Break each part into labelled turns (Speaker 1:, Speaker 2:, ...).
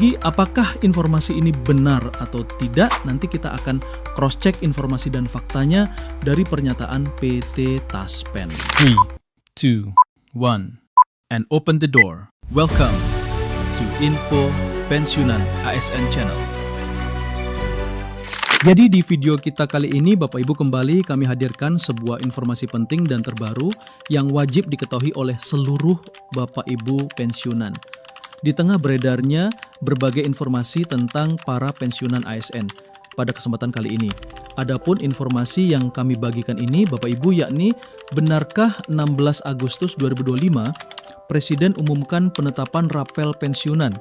Speaker 1: lagi apakah informasi ini benar atau tidak, nanti kita akan cross-check informasi dan faktanya dari pernyataan PT Taspen. 3, 2, 1, and open the door. Welcome to Info Pensiunan ASN Channel. Jadi di video kita kali ini Bapak Ibu kembali kami hadirkan sebuah informasi penting dan terbaru yang wajib diketahui oleh seluruh Bapak Ibu pensiunan. Di tengah beredarnya berbagai informasi tentang para pensiunan ASN pada kesempatan kali ini. Adapun informasi yang kami bagikan ini Bapak Ibu yakni benarkah 16 Agustus 2025 Presiden umumkan penetapan rapel pensiunan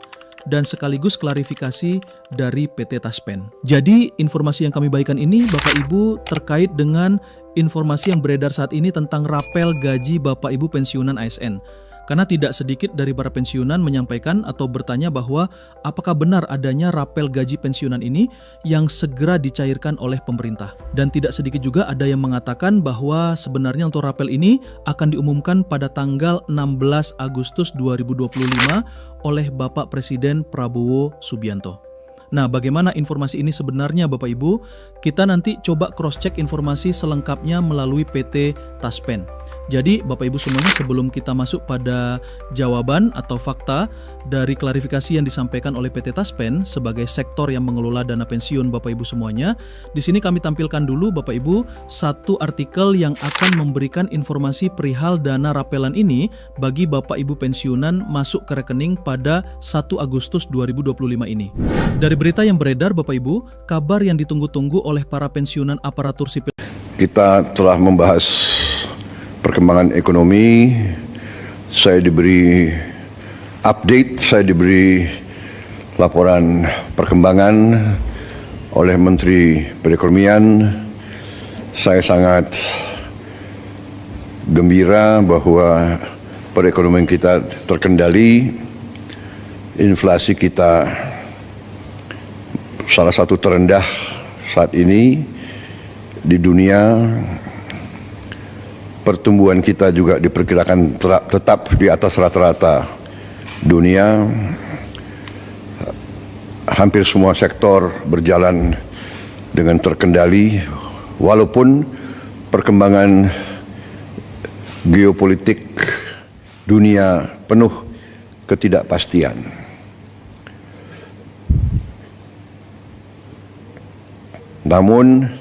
Speaker 1: dan sekaligus klarifikasi dari PT Taspen. Jadi informasi yang kami bagikan ini Bapak Ibu terkait dengan informasi yang beredar saat ini tentang rapel gaji Bapak Ibu pensiunan ASN. Karena tidak sedikit dari para pensiunan menyampaikan atau bertanya bahwa apakah benar adanya rapel gaji pensiunan ini yang segera dicairkan oleh pemerintah. Dan tidak sedikit juga ada yang mengatakan bahwa sebenarnya untuk rapel ini akan diumumkan pada tanggal 16 Agustus 2025 oleh Bapak Presiden Prabowo Subianto. Nah, bagaimana informasi ini sebenarnya Bapak Ibu? Kita nanti coba cross-check informasi selengkapnya melalui PT Taspen. Jadi Bapak Ibu semuanya sebelum kita masuk pada jawaban atau fakta dari klarifikasi yang disampaikan oleh PT Taspen sebagai sektor yang mengelola dana pensiun Bapak Ibu semuanya, di sini kami tampilkan dulu Bapak Ibu satu artikel yang akan memberikan informasi perihal dana rapelan ini bagi Bapak Ibu pensiunan masuk ke rekening pada 1 Agustus 2025 ini. Dari berita yang beredar Bapak Ibu, kabar yang ditunggu-tunggu oleh para pensiunan aparatur sipil.
Speaker 2: Kita telah membahas perkembangan ekonomi, saya diberi update, saya diberi laporan perkembangan oleh Menteri Perekonomian. Saya sangat gembira bahwa perekonomian kita terkendali, inflasi kita salah satu terendah saat ini di dunia. Pertumbuhan kita juga diperkirakan tetap di atas rata-rata dunia. Hampir semua sektor berjalan dengan terkendali, walaupun perkembangan geopolitik dunia penuh ketidakpastian. Namun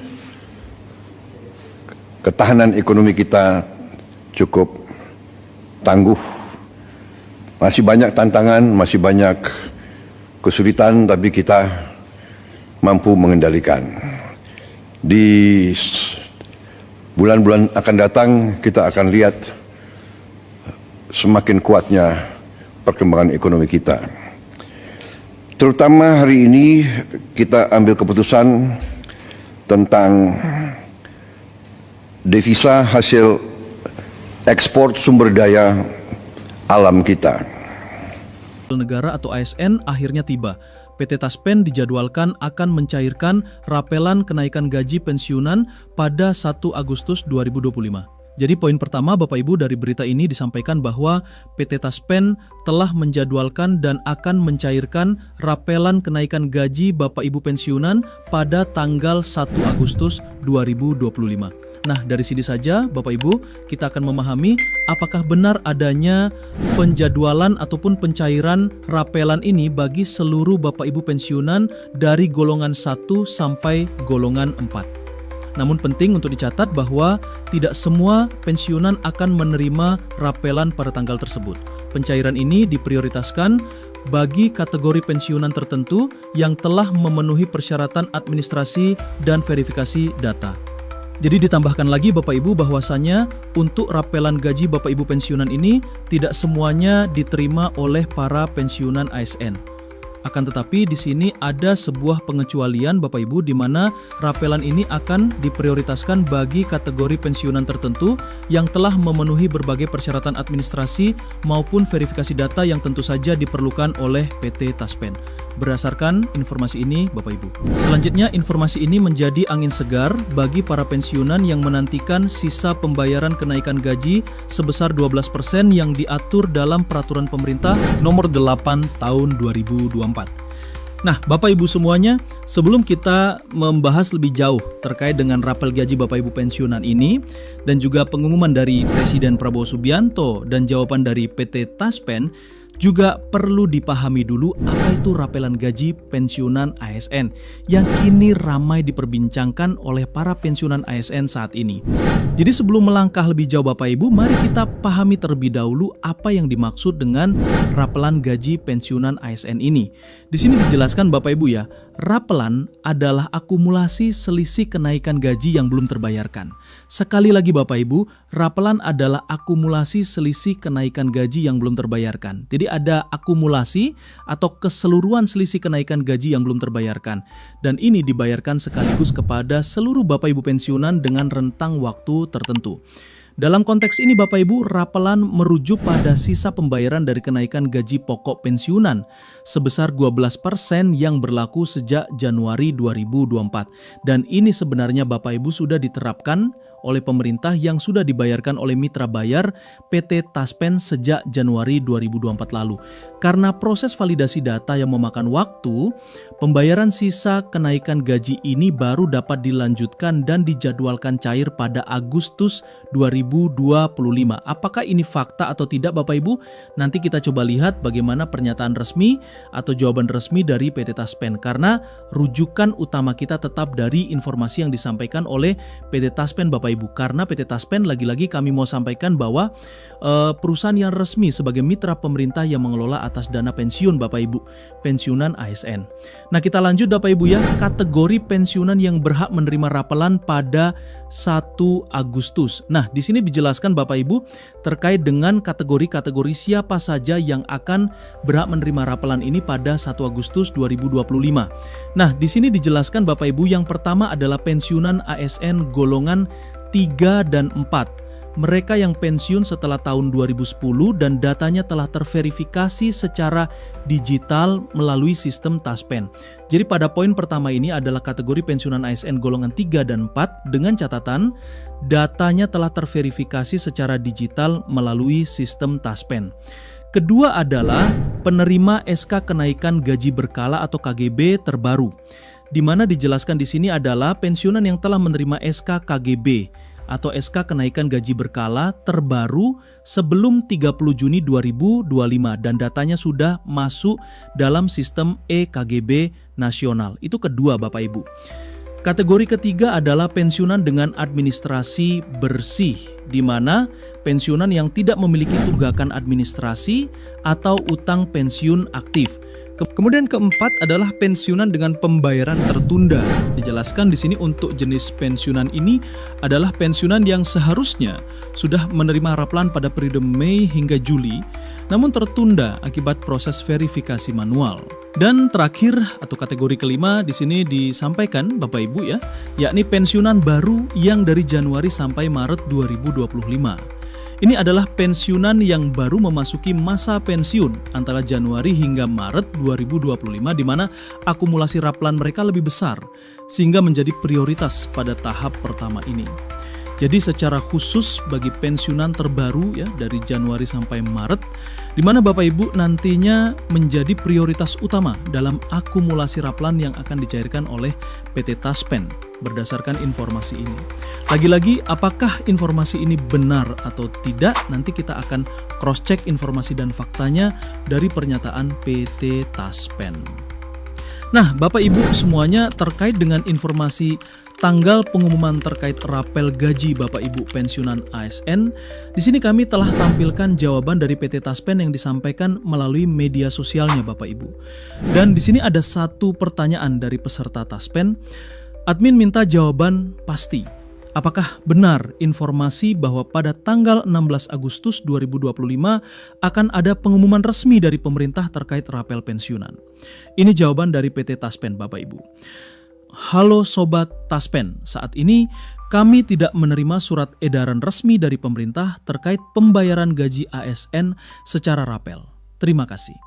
Speaker 2: ketahanan ekonomi kita cukup tangguh. Masih banyak tantangan, masih banyak kesulitan, tapi kita mampu mengendalikan. Di bulan-bulan akan datang kita akan lihat semakin kuatnya perkembangan ekonomi kita. Terutama hari ini kita ambil keputusan tentang devisa hasil ekspor sumber daya alam kita.
Speaker 1: Negara atau ASN akhirnya tiba. PT Taspen dijadwalkan akan mencairkan rapelan kenaikan gaji pensiunan pada 1 Agustus 2025. Jadi poin pertama Bapak Ibu dari berita ini disampaikan bahwa PT Taspen telah menjadwalkan dan akan mencairkan rapelan kenaikan gaji Bapak Ibu pensiunan pada tanggal 1 Agustus 2025. Nah, dari sini saja Bapak Ibu kita akan memahami apakah benar adanya penjadwalan ataupun pencairan rapelan ini bagi seluruh Bapak Ibu pensiunan dari golongan 1 sampai golongan 4. Namun penting untuk dicatat bahwa tidak semua pensiunan akan menerima rapelan pada tanggal tersebut. Pencairan ini diprioritaskan bagi kategori pensiunan tertentu yang telah memenuhi persyaratan administrasi dan verifikasi data. Jadi ditambahkan lagi Bapak Ibu bahwasanya untuk rapelan gaji Bapak Ibu pensiunan ini tidak semuanya diterima oleh para pensiunan ASN. Akan tetapi di sini ada sebuah pengecualian Bapak Ibu di mana rapelan ini akan diprioritaskan bagi kategori pensiunan tertentu yang telah memenuhi berbagai persyaratan administrasi maupun verifikasi data yang tentu saja diperlukan oleh PT Taspen. Berdasarkan informasi ini Bapak Ibu. Selanjutnya informasi ini menjadi angin segar bagi para pensiunan yang menantikan sisa pembayaran kenaikan gaji sebesar 12% yang diatur dalam peraturan pemerintah nomor 8 tahun 2024. Nah, Bapak Ibu semuanya, sebelum kita membahas lebih jauh terkait dengan rapel gaji Bapak Ibu pensiunan ini dan juga pengumuman dari Presiden Prabowo Subianto dan jawaban dari PT Taspen, juga perlu dipahami dulu apa itu rapelan gaji pensiunan ASN yang kini ramai diperbincangkan oleh para pensiunan ASN saat ini. Jadi sebelum melangkah lebih jauh Bapak Ibu, mari kita pahami terlebih dahulu apa yang dimaksud dengan rapelan gaji pensiunan ASN ini. Di sini dijelaskan Bapak Ibu ya, rapelan adalah akumulasi selisih kenaikan gaji yang belum terbayarkan. Sekali lagi Bapak Ibu, rapelan adalah akumulasi selisih kenaikan gaji yang belum terbayarkan. Jadi ada akumulasi atau keseluruhan selisih kenaikan gaji yang belum terbayarkan. Dan ini dibayarkan sekaligus kepada seluruh Bapak Ibu pensiunan dengan rentang waktu tertentu. Dalam konteks ini Bapak Ibu, rapelan merujuk pada sisa pembayaran dari kenaikan gaji pokok pensiunan sebesar 12% yang berlaku sejak Januari 2024. Dan ini sebenarnya Bapak Ibu sudah diterapkan oleh pemerintah yang sudah dibayarkan oleh mitra bayar PT Taspen sejak Januari 2024 lalu. Karena proses validasi data yang memakan waktu, pembayaran sisa kenaikan gaji ini baru dapat dilanjutkan dan dijadwalkan cair pada Agustus 2025. Apakah ini fakta atau tidak Bapak Ibu? Nanti kita coba lihat bagaimana pernyataan resmi atau jawaban resmi dari PT Taspen, karena rujukan utama kita tetap dari informasi yang disampaikan oleh PT Taspen Bapak Ibu. Karena PT Taspen lagi-lagi kami mau sampaikan bahwa perusahaan yang resmi sebagai mitra pemerintah yang mengelola atas dana pensiun Bapak Ibu, pensiunan ASN. Nah, kita lanjut Bapak Ibu ya, kategori pensiunan yang berhak menerima rapelan pada 1 Agustus. Nah, di sini dijelaskan Bapak Ibu terkait dengan kategori-kategori siapa saja yang akan berhak menerima rapelan ini pada 1 Agustus 2025. Nah, di sini dijelaskan Bapak Ibu, yang pertama adalah pensiunan ASN golongan 3 dan 4. Mereka yang pensiun setelah tahun 2010 dan datanya telah terverifikasi secara digital melalui sistem Taspen. Jadi pada poin pertama ini adalah kategori pensiunan ASN golongan 3 dan 4 dengan catatan datanya telah terverifikasi secara digital melalui sistem Taspen. Kedua adalah penerima SK kenaikan gaji berkala atau KGB terbaru, di mana dijelaskan di sini adalah pensiunan yang telah menerima SK KGB atau SK kenaikan gaji berkala terbaru sebelum 30 Juni 2025 dan datanya sudah masuk dalam sistem e-KGB nasional. Itu kedua Bapak Ibu. Kategori ketiga adalah pensiunan dengan administrasi bersih, di mana pensiunan yang tidak memiliki tunggakan administrasi atau utang pensiun aktif. Kemudian keempat adalah pensiunan dengan pembayaran tertunda. Dijelaskan di sini untuk jenis pensiunan ini adalah pensiunan yang seharusnya sudah menerima rapelan pada periode Mei hingga Juli, namun tertunda akibat proses verifikasi manual. Dan terakhir atau kategori kelima di sini disampaikan Bapak Ibu ya, yakni pensiunan baru yang dari Januari sampai Maret 2025. Ini adalah pensiunan yang baru memasuki masa pensiun antara Januari hingga Maret 2025, di mana akumulasi rapelan mereka lebih besar sehingga menjadi prioritas pada tahap pertama ini. Jadi secara khusus bagi pensiunan terbaru ya dari Januari sampai Maret, di mana Bapak Ibu nantinya menjadi prioritas utama dalam akumulasi rapelan yang akan dicairkan oleh PT Taspen berdasarkan informasi ini. Lagi-lagi apakah informasi ini benar atau tidak, nanti kita akan cross check informasi dan faktanya dari pernyataan PT Taspen. Nah, Bapak Ibu semuanya, terkait dengan informasi tanggal pengumuman terkait rapel gaji Bapak Ibu pensiunan ASN, di sini kami telah tampilkan jawaban dari PT Taspen yang disampaikan melalui media sosialnya Bapak Ibu. Dan di sini ada satu pertanyaan dari peserta Taspen. Admin minta jawaban pasti. Apakah benar informasi bahwa pada tanggal 16 Agustus 2025 akan ada pengumuman resmi dari pemerintah terkait rapel pensiunan? Ini jawaban dari PT Taspen Bapak Ibu. Halo Sobat Taspen, saat ini kami tidak menerima surat edaran resmi dari pemerintah terkait pembayaran gaji ASN secara rapel. Terima kasih.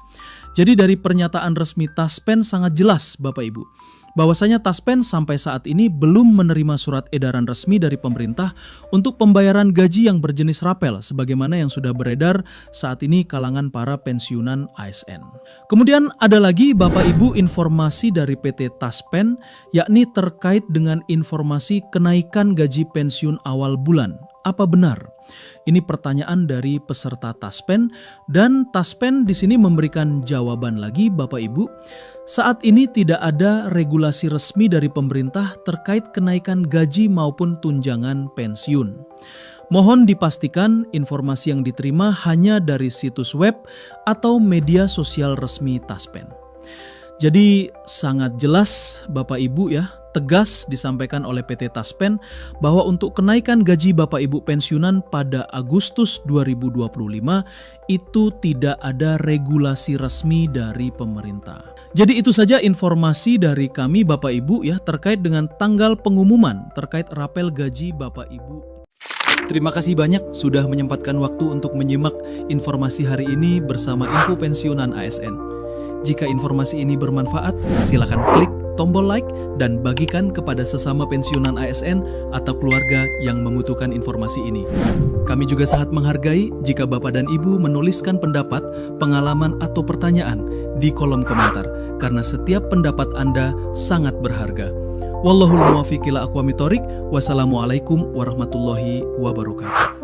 Speaker 1: Jadi dari pernyataan resmi Taspen sangat jelas Bapak Ibu, bahwasanya Taspen sampai saat ini belum menerima surat edaran resmi dari pemerintah untuk pembayaran gaji yang berjenis rapel sebagaimana yang sudah beredar saat ini kalangan para pensiunan ASN. Kemudian ada lagi Bapak Ibu informasi dari PT Taspen, yakni terkait dengan informasi kenaikan gaji pensiun awal bulan. Apa benar? Ini pertanyaan dari peserta Taspen, dan Taspen di sini memberikan jawaban lagi Bapak Ibu. Saat ini tidak ada regulasi resmi dari pemerintah terkait kenaikan gaji maupun tunjangan pensiun. Mohon dipastikan informasi yang diterima hanya dari situs web atau media sosial resmi Taspen. Jadi sangat jelas Bapak Ibu ya, tegas disampaikan oleh PT Taspen bahwa untuk kenaikan gaji Bapak Ibu pensiunan pada Agustus 2025 itu tidak ada regulasi resmi dari pemerintah. Jadi itu saja informasi dari kami Bapak Ibu ya terkait dengan tanggal pengumuman terkait rapel gaji Bapak Ibu. Terima kasih banyak sudah menyempatkan waktu untuk menyimak informasi hari ini bersama Info Pensiunan ASN. Jika informasi ini bermanfaat, silakan klik tombol like dan bagikan kepada sesama pensiunan ASN atau keluarga yang membutuhkan informasi ini. Kami juga sangat menghargai jika Bapak dan Ibu menuliskan pendapat, pengalaman atau pertanyaan di kolom komentar karena setiap pendapat Anda sangat berharga. Wallahul muwaffiq ila aqwamit thoriq. Wassalamualaikum warahmatullahi wabarakatuh.